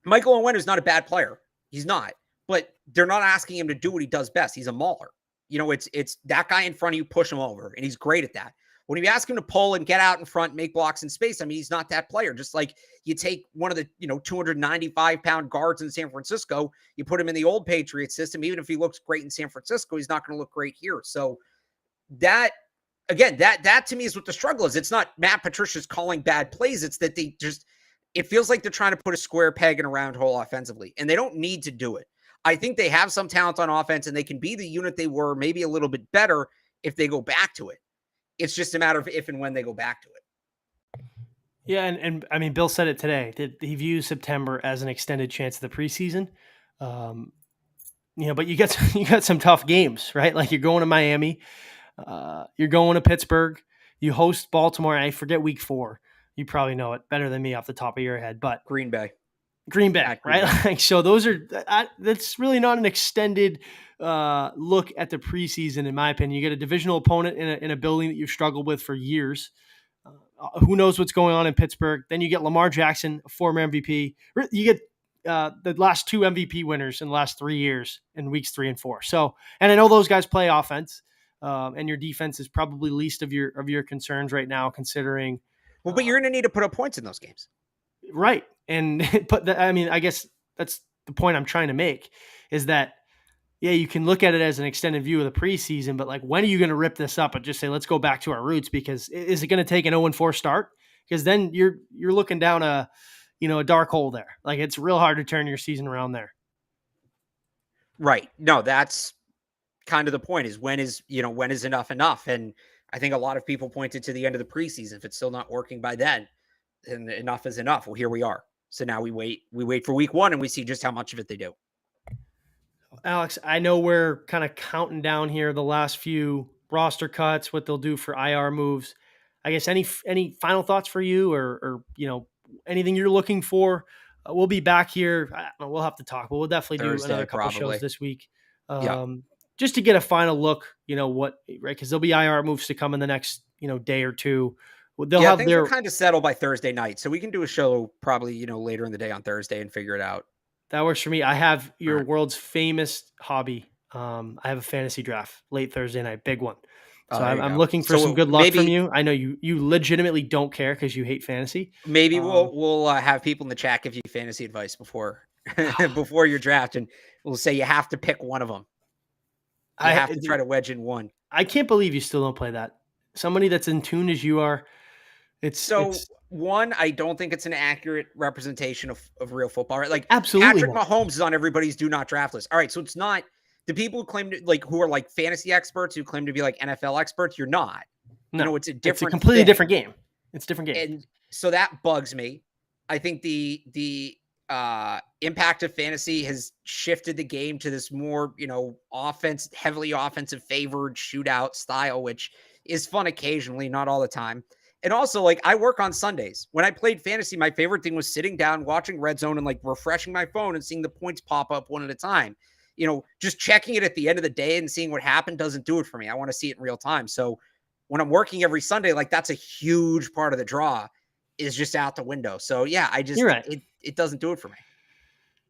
Michael Onwenu is not a bad player. He's not, but they're not asking him to do what he does best. He's a mauler. It's that guy in front of you, push him over, and he's great at that. When you ask him to pull and get out in front, make blocks in space, I mean, he's not that player. Just like you take one of the 295-pound guards in San Francisco, you put him in the old Patriots system. Even if he looks great in San Francisco, he's not going to look great here. So that, again, that to me is what the struggle is. It's not Matt Patricia's calling bad plays. It's that it feels like they're trying to put a square peg in a round hole offensively, and they don't need to do it. I think they have some talent on offense, and they can be the unit they were, maybe a little bit better if they go back to it. It's just a matter of if and when they go back to it. Yeah, and I mean, Bill said it today that he views September as an extended chance of the preseason. But you got some tough games, right? Like, you're going to Miami, you're going to Pittsburgh, you host Baltimore. I forget week 4. You probably know it better than me off the top of your head, but Green Bay, right? Like, so those are that's really not an extended look at the preseason, in my opinion. You get a divisional opponent in a building that you've struggled with for years. Who knows what's going on in Pittsburgh? Then you get Lamar Jackson, a former MVP. You get the last 2 MVP winners in the last 3 years in weeks 3 and 4. So, and I know those guys play offense, and your defense is probably least of your concerns right now, considering. Well, but you're going to need to put up points in those games, right? And I guess that's the point I'm trying to make, is that, yeah, you can look at it as an extended view of the preseason, but like, when are you going to rip this up and just say, let's go back to our roots? Because is it going to take an 0-4 start? Because then you're looking down a dark hole there. Like, it's real hard to turn your season around there. Right. No, that's kind of the point, is when is enough? And I think a lot of people pointed to the end of the preseason. If it's still not working by then enough is enough. Well, here we are. So now we wait for week 1, and we see just how much of it they do. Alex, I know we're kind of counting down here the last few roster cuts, what they'll do for IR moves. I guess any final thoughts for you, or anything you're looking for? We'll be back here. We'll have to talk, but we'll definitely Thursday, do another couple probably. shows this week. Just to get a final look, right? Because there'll be IR moves to come in the next, day or two. They'll have things will kind of settle by Thursday night, so we can do a show probably, later in the day on Thursday and figure it out. That works for me. I have your world's famous hobby. I have a fantasy draft late Thursday night, big one. So I'm looking for some good luck from you. I know you legitimately don't care because you hate fantasy. Maybe we'll have people in the chat give you fantasy advice before your draft, and we'll say you have to pick one of them. You have to try to wedge in one. I can't believe you still don't play that. Somebody that's in tune as you are, So one, I don't think it's an accurate representation of real football, right? Like absolutely Patrick not. Mahomes is on everybody's do not draft list. All right. So it's not the people who claim to like, who are like fantasy experts who claim to be like NFL experts. You're not, No, it's a it's a different completely thing. different game. It's a different game. And so that bugs me. I think the impact of fantasy has shifted the game to this more, heavily offensive favored shootout style, which is fun occasionally, not all the time. And also, like, I work on Sundays. When I played fantasy, my favorite thing was sitting down, watching Red Zone, and like refreshing my phone and seeing the points pop up one at a time. Just checking it at the end of the day and seeing what happened doesn't do it for me. I want to see it in real time. So when I'm working every Sunday, like, that's a huge part of the draw is just out the window. So yeah, You're right. it doesn't do it for me.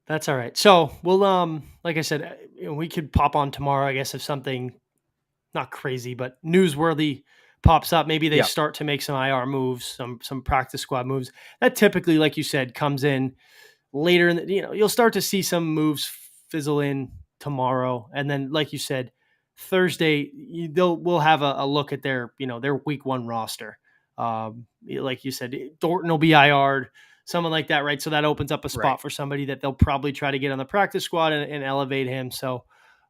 That's all right. So we'll like I said, we could pop on tomorrow, I guess, if something not crazy but newsworthy pops up. Maybe they Yeah. start to make some IR moves, some practice squad moves. That typically, like you said, comes in later in the, you'll start to see some moves fizzle in tomorrow, and then like you said, Thursday we'll have a look at their week one roster. Like you said, Thornton will be IR'd, someone like that, right? So that opens up a Right. spot for somebody that they'll probably try to get on the practice squad and elevate him. So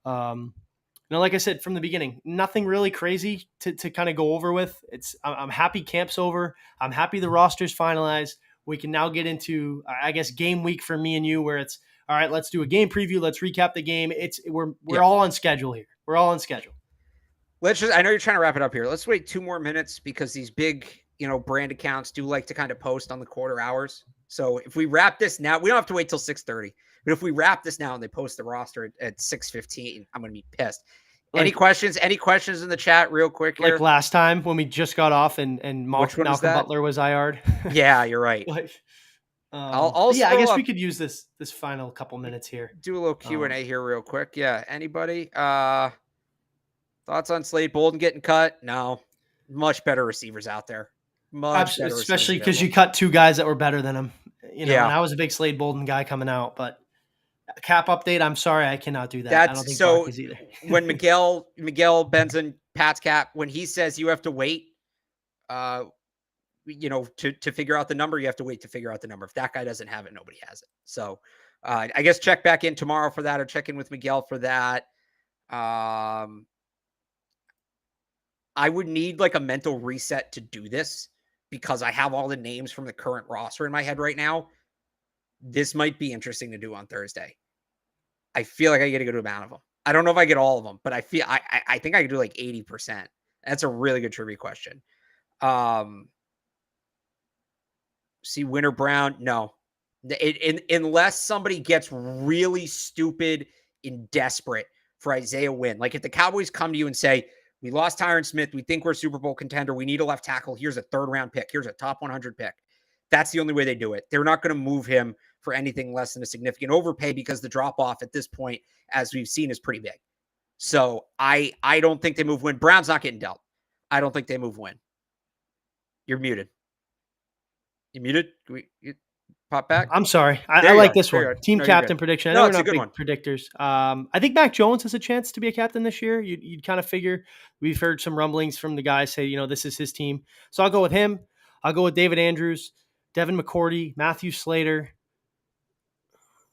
like I said from the beginning, nothing really crazy to kind of go over with. I'm happy camp's over. I'm happy the roster's finalized. We can now get into, I guess, game week for me and you, where it's all right. Let's do a game preview. Let's recap the game. We're all on schedule here. We're all on schedule. I know you're trying to wrap it up here. Let's wait 2 more minutes because these big, brand accounts do like to kind of post on the quarter hours. So if we wrap this now, we don't have to wait till 6:30. But if we wrap this now and they post the roster at 6:15, I'm going to be pissed. Any questions? Any questions in the chat, real quick here? Like last time when we just got off and Malcolm Butler was IR'd. Yeah, you're right. I guess we could use this final couple minutes here. Do a little Q&A here real quick. Yeah, anybody? Thoughts on Slade Bolden getting cut? No, much better receivers out there. Much better, especially because you cut 2 guys that were better than him. And I was a big Slade Bolden guy coming out, but cap update. I'm sorry, I cannot do that. I don't think so. is either. When Miguel Benson, Pat's cap, when he says you have to wait, to figure out the number, you have to wait to figure out the number. If that guy doesn't have it, nobody has it. So I guess check back in tomorrow for that, or check in with Miguel for that. I would need like a mental reset to do this because I have all the names from the current roster in my head right now. This might be interesting to do on Thursday. I feel like I get a good amount of them. I don't know if I get all of them, but I think I could do like 80%. That's a really good trivia question. See Winter Brown? No. Unless somebody gets really stupid and desperate for Isaiah Wynn. Like if the Cowboys come to you and say, we lost Tyron Smith, we think we're a Super Bowl contender, we need a left tackle, here's a 3rd round pick, here's a top 100 pick. That's the only way they do it. They're not going to move him for anything less than a significant overpay because the drop off at this point, as we've seen, is pretty big. So I don't think they move Wynn. Brown's not getting dealt. I don't think they move Wynn. You're muted. You muted? You pop back? I'm sorry. I like this one. Team captain prediction. I know it's a good one. Predictors. I think Mac Jones has a chance to be a captain this year. You'd kind of figure. We've heard some rumblings from the guys say, this is his team. So I'll go with him. I'll go with David Andrews, Devin McCourty, Matthew Slater.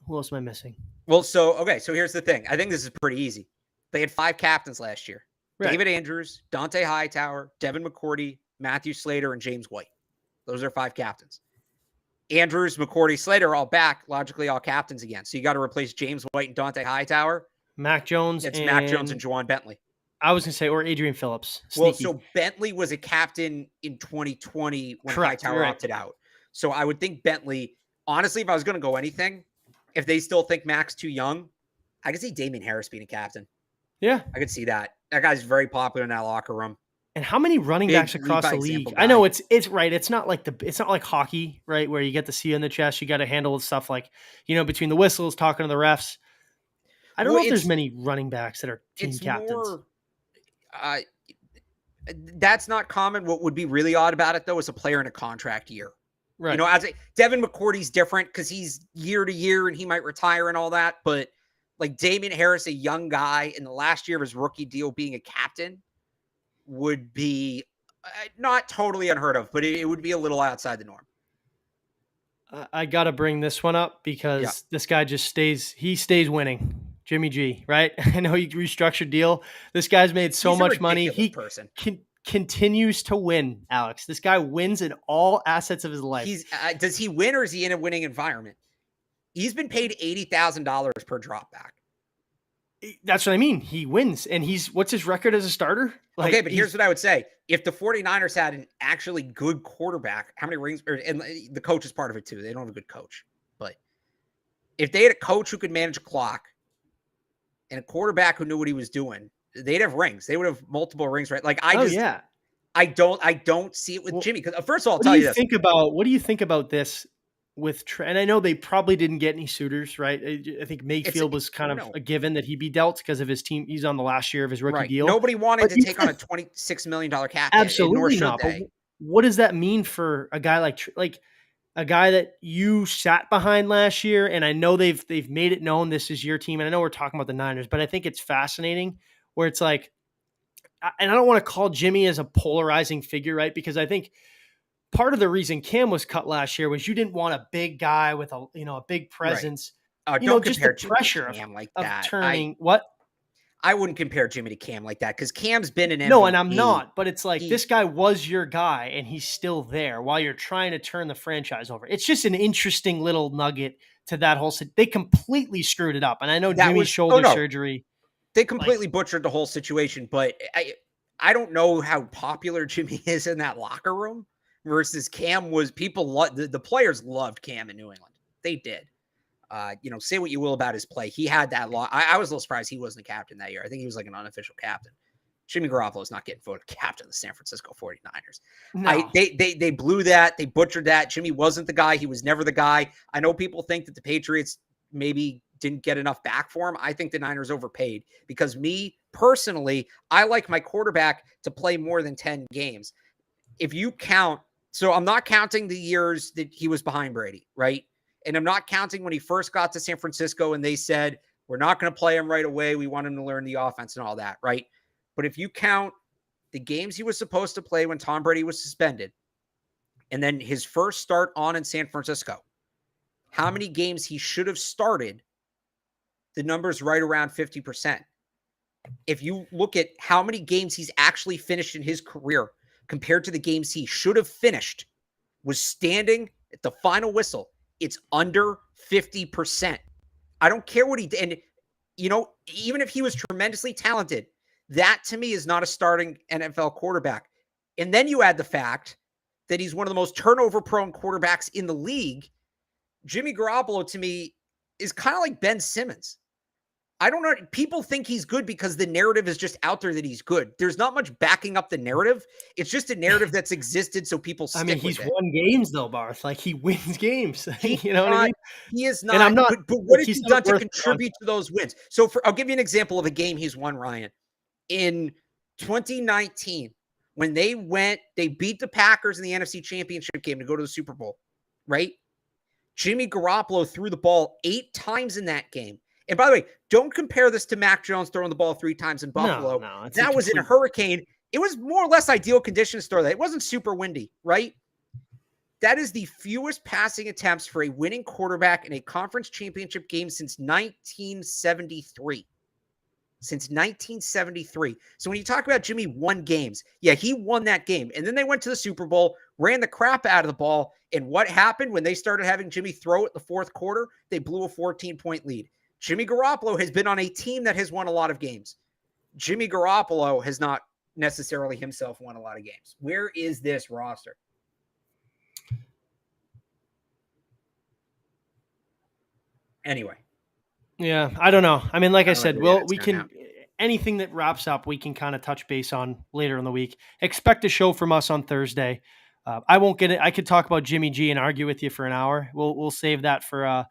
Who else am I missing? Well, so here's the thing. I think this is pretty easy. They had 5 captains last year. Right. David Andrews, Dante Hightower, Devin McCourty, Matthew Slater, and James White. Those are 5 captains. Andrews, McCourty, Slater are all back, logically all captains again. So you got to replace James White and Dante Hightower. Mac Jones. It's Mac Jones and Juwan Bentley. I was going to say, or Adrian Phillips. Sneaky. Well, so Bentley was a captain in 2020 when Hightower opted out. So I would think Bentley, honestly, if I was going to go anything, if they still think Mac's too young, I could see Damian Harris being a captain. Yeah. I could see that. That guy's very popular in that locker room. And how many running backs across the league? I know it's right. It's not like hockey, right? Where you get the C in the chest. You got to handle stuff like, between the whistles, talking to the refs. I don't know if there's many running backs that are team captains. That's not common. What would be really odd about it, though, is a player in a contract year. Right. Devin McCourty's different because he's year to year and he might retire and all that. But like Damian Harris, a young guy in the last year of his rookie deal being a captain, would be Not totally unheard of, but it would be a little outside the norm. I got to bring this one up Yeah. because this guy just stays winning. Jimmy G, right? I know he restructured deal. This guy's made so He's a much money. ridiculous He person. continues to win, Alex. This guy wins in all assets of his life. Does he win or is he in a winning environment? He's been paid $80,000 per dropback. That's what I mean. He wins. And what's his record as a starter? Like, okay, but here's what I would say. If the 49ers had an actually good quarterback, how many rings, and the coach is part of it too. They don't have a good coach. But if they had a coach who could manage a clock and a quarterback who knew what he was doing, they'd have rings. They would have multiple rings, right? Like, I don't see it with Jimmy. Because first of all, I'll tell you this. What do you think about this with and I know they probably didn't get any suitors, right? I think Mayfield was kind of a given that he'd be dealt because of his team. He's on the last year of his rookie deal. Nobody wanted to take on a $26 million cap. Absolutely not. But what does that mean for a guy like a guy that you sat behind last year? And I know they've made it known this is your team. And I know we're talking about the Niners, but I think it's fascinating where it's like, and I don't want to call Jimmy as a polarizing figure, right? Because I think part of the reason Cam was cut last year was you didn't want a big guy with a big presence. Right. Don't compare just the pressure of turning what? I wouldn't compare Jimmy to Cam like that because Cam's been an MVP. No, and I'm not. But it's like this guy was your guy, and he's still there while you're trying to turn the franchise over. It's just an interesting little nugget to that whole. They completely screwed it up, and I know Jimmy's shoulder surgery. They completely butchered the whole situation, but I don't know how popular Jimmy is in that locker room. Versus Cam was the players loved Cam in New England. They did. Say what you will about his play. He had that law. I was a little surprised he wasn't a captain that year. I think he was like an unofficial captain. Jimmy Garoppolo is not getting voted captain of the San Francisco 49ers. No. They blew that. They butchered that. Jimmy wasn't the guy. He was never the guy. I know people think that the Patriots maybe didn't get enough back for him. I think the Niners overpaid because me personally, I like my quarterback to play more than 10 games. If you count, so I'm not counting the years that he was behind Brady, right? And I'm not counting when he first got to San Francisco and they said, we're not going to play him right away. We want him to learn the offense and all that, right? But if you count the games he was supposed to play when Tom Brady was suspended, and then his first start on in San Francisco, how many games he should have started, the number's right around 50%. If you look at how many games he's actually finished in his career compared to the games he should have finished, was standing at the final whistle, it's under 50%. I don't care what he did. And, even if he was tremendously talented, that to me is not a starting NFL quarterback. And then you add the fact that he's one of the most turnover-prone quarterbacks in the league. Jimmy Garoppolo, to me, is kind of like Ben Simmons. I don't know. People think he's good because the narrative is just out there that he's good. There's not much backing up the narrative. It's just a narrative that's existed so people stick with it. He's won games though, Barth. Like he wins games. You know what I mean? He is not. And I'm not. But what has he done to contribute to those wins? So I'll give you an example of a game he's won, Ryan. In 2019, when they beat the Packers in the NFC Championship game to go to the Super Bowl, right? Jimmy Garoppolo threw the ball 8 times in that game. And by the way, don't compare this to Mac Jones throwing the ball 3 times in Buffalo. No, that was in a hurricane. It was more or less ideal conditions to throw that. It wasn't super windy, right? That is the fewest passing attempts for a winning quarterback in a conference championship game since 1973. Since 1973. So when you talk about Jimmy won games, yeah, he won that game. And then they went to the Super Bowl, ran the crap out of the ball. And what happened when they started having Jimmy throw it the fourth quarter? They blew a 14-point lead. Jimmy Garoppolo has been on a team that has won a lot of games. Jimmy Garoppolo has not necessarily himself won a lot of games. Where is this roster? Anyway. Yeah, I don't know. I mean, like I said, anything that wraps up, we can kind of touch base on later in the week. Expect a show from us on Thursday. I won't get it. I could talk about Jimmy G and argue with you for an hour. We'll save that for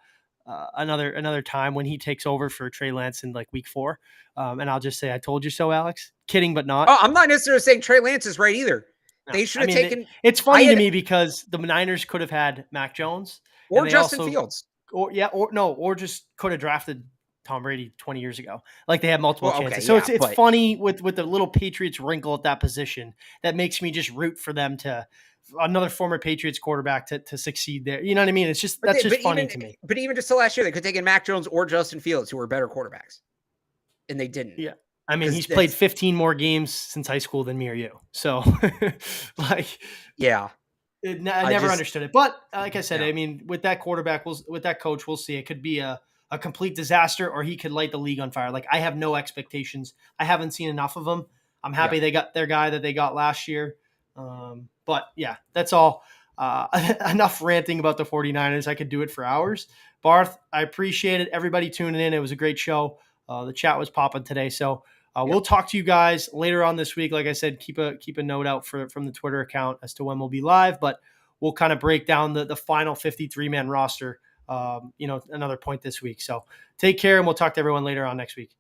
another time when he takes over for Trey Lance in like week 4. And I'll just say, I told you so, Alex. Kidding, but not. Oh, I'm not necessarily saying Trey Lance is right either. No, they should have taken. It's funny to me because the Niners could have had Mac Jones or Justin Fields. Or just could have drafted Tom Brady 20 years ago. Like they had multiple Well, okay, chances. So yeah, it's but funny with the little Patriots wrinkle at that position that makes me just root for them to another former Patriots quarterback to succeed there. You know what I mean? It's just but that's they, just funny to me. but even just the last year, they could take in Mac Jones or Justin Fields, who were better quarterbacks, and they didn't Yeah. I mean, because he's played that's 15 more games since high school than me or you. So like yeah. I I never just understood it. But like I said, yeah I mean, with that quarterback, with that coach, we'll see. It could be a complete disaster, or he could light the league on fire. Like I have no expectations. I haven't seen enough of them. I'm yeah. happy they got their guy that they got last year. But yeah, that's all. Enough ranting about the 49ers. I could do it for hours. Barth, I appreciate it. Everybody tuning in. It was a great show. The chat was popping today. So we'll Yep. talk to you guys later on this week. Like I said, keep a note out from the Twitter account as to when we'll be live. But we'll kind of break down the final 53-man roster. Another point this week. So take care, and we'll talk to everyone later on next week.